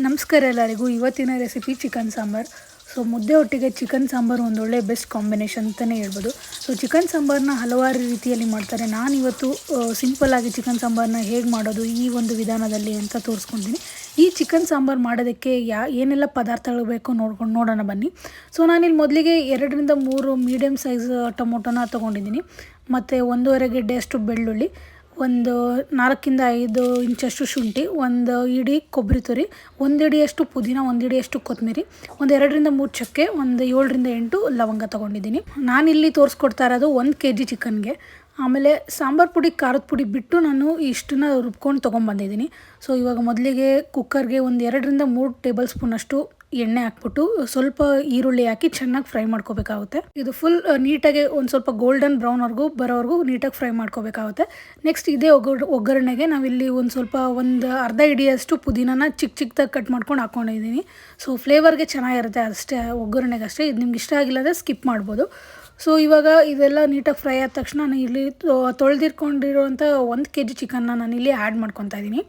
ನಮಸ್ಕಾರ ಎಲ್ಲರಿಗೂ. ಇವತ್ತಿನ ರೆಸಿಪಿ ಚಿಕನ್ ಸಾಂಬಾರು. ಸೊ ಮುದ್ದೆ ಒಟ್ಟಿಗೆ ಚಿಕನ್ ಸಾಂಬಾರು ಒಂದೊಳ್ಳೆ ಬೆಸ್ಟ್ ಕಾಂಬಿನೇಷನ್ ಅಂತಲೇ ಹೇಳ್ಬೋದು. ಸೊ ಚಿಕನ್ ಸಾಂಬಾರನ್ನ ಹಲವಾರು ರೀತಿಯಲ್ಲಿ ಮಾಡ್ತಾರೆ. ನಾನಿವತ್ತು ಸಿಂಪಲ್ಲಾಗಿ ಚಿಕನ್ ಸಾಂಬಾರನ್ನ ಹೇಗೆ ಮಾಡೋದು ಈ ಒಂದು ವಿಧಾನದಲ್ಲಿ ಅಂತ ತೋರಿಸ್ಕೊತೀನಿ. ಈ ಚಿಕನ್ ಸಾಂಬಾರು ಮಾಡೋದಕ್ಕೆ ಏನೆಲ್ಲ ಪದಾರ್ಥಗಳು ಬೇಕೋ ನೋಡೋಣ ಬನ್ನಿ. ಸೊ ನಾನಿಲ್ಲಿ ಮೊದಲಿಗೆ 2 ರಿಂದ 3 ಮೀಡಿಯಮ್ ಸೈಜ್ ಟೊಮೊಟೊನ ತೊಗೊಂಡಿದ್ದೀನಿ. ಮತ್ತು 1.5 ಗೆಡ್ಡೆಯಷ್ಟು ಬೆಳ್ಳುಳ್ಳಿ, ಒಂದು 4 ರಿಂದ 5 ಇಂಚಷ್ಟು ಶುಂಠಿ, ಒಂದು ಇಡೀ ಕೊಬ್ಬರಿ ತುರಿ, 1 ಹಿಡಿಯಷ್ಟು ಪುದೀನ, 1 ಹಿಡಿಯಷ್ಟು ಕೊತ್ತಂಬರಿ, ಒಂದು 2 ರಿಂದ 3 ಚಕ್ಕೆ, ಒಂದು 7 ರಿಂದ 8 ಲವಂಗ ತೊಗೊಂಡಿದ್ದೀನಿ. ನಾನಿಲ್ಲಿ ತೋರಿಸ್ಕೊಡ್ತಾ ಇರೋದು 1 kg ಚಿಕನ್ಗೆ. ಆಮೇಲೆ ಸಾಂಬಾರು ಪುಡಿ, ಖಾರದ ಪುಡಿ ಬಿಟ್ಟು ನಾನು ಇಷ್ಟನ್ನ ರುಬ್ಕೊಂಡು ತೊಗೊಂಬಂದಿದ್ದೀನಿ. ಸೊ ಇವಾಗ ಮೊದಲಿಗೆ ಕುಕ್ಕರ್ಗೆ ಒಂದು 2 ರಿಂದ 3 ಟೇಬಲ್ ಸ್ಪೂನಷ್ಟು ಎಣ್ಣೆ ಹಾಕ್ಬಿಟ್ಟು ಸ್ವಲ್ಪ ಈರುಳ್ಳಿ ಹಾಕಿ ಚೆನ್ನಾಗಿ ಫ್ರೈ ಮಾಡ್ಕೋಬೇಕಾಗುತ್ತೆ. ಇದು ಫುಲ್ ನೀಟಾಗಿ ಒಂದು ಸ್ವಲ್ಪ ಗೋಲ್ಡನ್ ಬ್ರೌನ್ವರೆಗೂ ಬರೋವರೆಗೂ ನೀಟಾಗಿ ಫ್ರೈ ಮಾಡ್ಕೋಬೇಕಾಗುತ್ತೆ. ನೆಕ್ಸ್ಟ್ ಇದೇ ಒಗ್ಗರಣೆಗೆ ನಾವಿಲ್ಲಿ ಒಂದು ಅರ್ಧ ಹಿಡಿಯಷ್ಟು ಪುದೀನನ ಚಿಕ್ಕದಾಗಿ ಕಟ್ ಮಾಡ್ಕೊಂಡು ಹಾಕ್ಕೊಂಡಿದ್ದೀನಿ. ಸೊ ಫ್ಲೇವರ್ಗೆ ಚೆನ್ನಾಗಿರುತ್ತೆ ಅಷ್ಟೇ, ಒಗ್ಗರಣೆಗೆ ಅಷ್ಟೇ. ಇದು ನಿಮ್ಗೆ ಇಷ್ಟ ಆಗಿಲ್ಲ ಅಂದರೆ ಸ್ಕಿಪ್ ಮಾಡ್ಬೋದು. ಸೊ ಇವಾಗ ಇದೆಲ್ಲ ನೀಟಾಗಿ ಫ್ರೈ ಆದ ತಕ್ಷಣ ನಾನು ಇಲ್ಲಿ ತೊಳೆದಿಟ್ಕೊಂಡಿರೋಂಥ 1 kg ಚಿಕನ್ನ ನಾನಿಲ್ಲಿ ಆ್ಯಡ್ ಮಾಡ್ಕೊತಾ ಇದ್ದೀನಿ.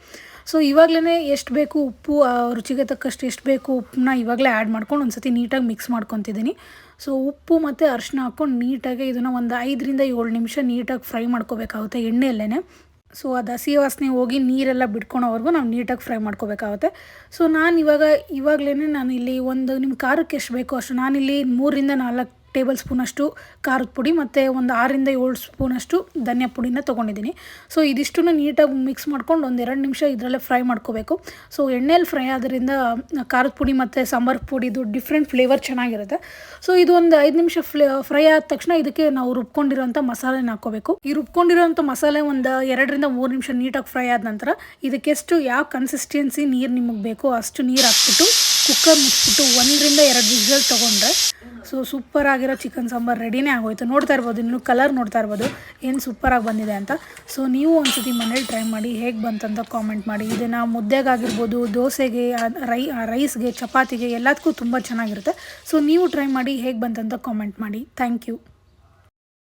ಸೊ ಇವಾಗಲೇ ಎಷ್ಟು ಬೇಕು ಉಪ್ಪು, ರುಚಿಗೆ ತಕ್ಕಷ್ಟು ಎಷ್ಟು ಬೇಕು ಉಪ್ಪನ್ನ ಇವಾಗಲೇ ಆ್ಯಡ್ ಮಾಡ್ಕೊಂಡು ಒಂದು ಸತಿ ನೀಟಾಗಿ ಮಿಕ್ಸ್ ಮಾಡ್ಕೊತಿದ್ದೀನಿ. ಸೊ ಉಪ್ಪು ಮತ್ತು ಅರಿಶಿನ ಹಾಕ್ಕೊಂಡು ನೀಟಾಗಿ ಇದನ್ನು ಒಂದು 5 ರಿಂದ 7 ನಿಮಿಷ ನೀಟಾಗಿ ಫ್ರೈ ಮಾಡ್ಕೋಬೇಕಾಗುತ್ತೆ ಎಣ್ಣೆಯಲ್ಲೇ. ಸೊ ಅದು ಹಸಿ ವಾಸನೆ ಹೋಗಿ ನೀರೆಲ್ಲ ಬಿಟ್ಕೊಳೋವರೆಗೂ ನಾವು ನೀಟಾಗಿ ಫ್ರೈ ಮಾಡ್ಕೋಬೇಕಾಗುತ್ತೆ. ಸೊ ಇವಾಗಲೇ ನಾನಿಲ್ಲಿ ನಿಮ್ಮ ಖಾರಕ್ಕೆ ಎಷ್ಟು ಬೇಕೋ ಅಷ್ಟು ನಾನಿಲ್ಲಿ 3 ರಿಂದ 4 ಟೇಬಲ್ ಸ್ಪೂನಷ್ಟು ಖಾರದ ಪುಡಿ ಮತ್ತು ಒಂದು 6 ರಿಂದ 7 ಸ್ಪೂನಷ್ಟು ಧನಿಯಾ ಪುಡಿನ ತೊಗೊಂಡಿದ್ದೀನಿ. ಸೊ ಇದಿಷ್ಟನ್ನು ನೀಟಾಗಿ ಮಿಕ್ಸ್ ಮಾಡ್ಕೊಂಡು ಒಂದು 2 ನಿಮಿಷ ಇದರಲ್ಲೇ ಫ್ರೈ ಮಾಡ್ಕೋಬೇಕು. ಸೊ ಎಣ್ಣೆಯಲ್ಲಿ ಫ್ರೈ ಆದ್ರಿಂದ ಖಾರದ ಪುಡಿ ಮತ್ತು ಸಾಂಬಾರು ಪುಡಿದು ಡಿಫ್ರೆಂಟ್ ಫ್ಲೇವರ್ ಚೆನ್ನಾಗಿರುತ್ತೆ. ಸೊ ಇದು ಒಂದು 5 ನಿಮಿಷ ಫ್ರೈ ಆದ ತಕ್ಷಣ ಇದಕ್ಕೆ ನಾವು ರುಬ್ಕೊಂಡಿರೋಂಥ ಮಸಾಲೆನ ಹಾಕ್ಕೋಬೇಕು. ಈ ರುಬ್ಕೊಂಡಿರೋಂಥ ಮಸಾಲೆ ಒಂದು 2 ರಿಂದ 3 ನಿಮಿಷ ನೀಟಾಗಿ ಫ್ರೈ ಆದ ನಂತರ ಇದಕ್ಕೆಷ್ಟು ಯಾವ ಕನ್ಸಿಸ್ಟೆನ್ಸಿ ನೀರು ನಿಮಗೆ ಬೇಕೋ ಅಷ್ಟು ನೀರು ಹಾಕ್ಬಿಟ್ಟು ಕುಕ್ಕರ್ ಮುಚ್ಚಿಬಿಟ್ಟು 1 ರಿಂದ 2 ವಿಸಿಲ್ ತೊಗೊಂಡ್ರೆ ಸೊ ಸೂಪರ್ ಆಗಿರೋ ಚಿಕನ್ ಸಾಂಬಾರು ರೆಡಿನೇ ಆಗೋಯ್ತು. ನೋಡ್ತಾ ಇರ್ಬೋದು, ನೀವು ಕಲರ್ ನೋಡ್ತಾ ಇರ್ಬೋದು ಏನು ಸೂಪರಾಗಿ ಬಂದಿದೆ ಅಂತ. ಸೊ ನೀವು ಒಂದ್ಸತಿ ಮನೇಲಿ ಟ್ರೈ ಮಾಡಿ, ಹೇಗೆ ಬಂತಂತ ಕಾಮೆಂಟ್ ಮಾಡಿ. ಇದನ್ನು ಮುದ್ದೆಗಾಗಿರ್ಬೋದು, ದೋಸೆಗೆ, ರೈಸ್ಗೆ, ಚಪಾತಿಗೆ ಎಲ್ಲದಕ್ಕೂ ತುಂಬ ಚೆನ್ನಾಗಿರುತ್ತೆ. ಸೊ ನೀವು ಟ್ರೈ ಮಾಡಿ, ಹೇಗೆ ಬಂತಂತ ಕಾಮೆಂಟ್ ಮಾಡಿ. Thank you.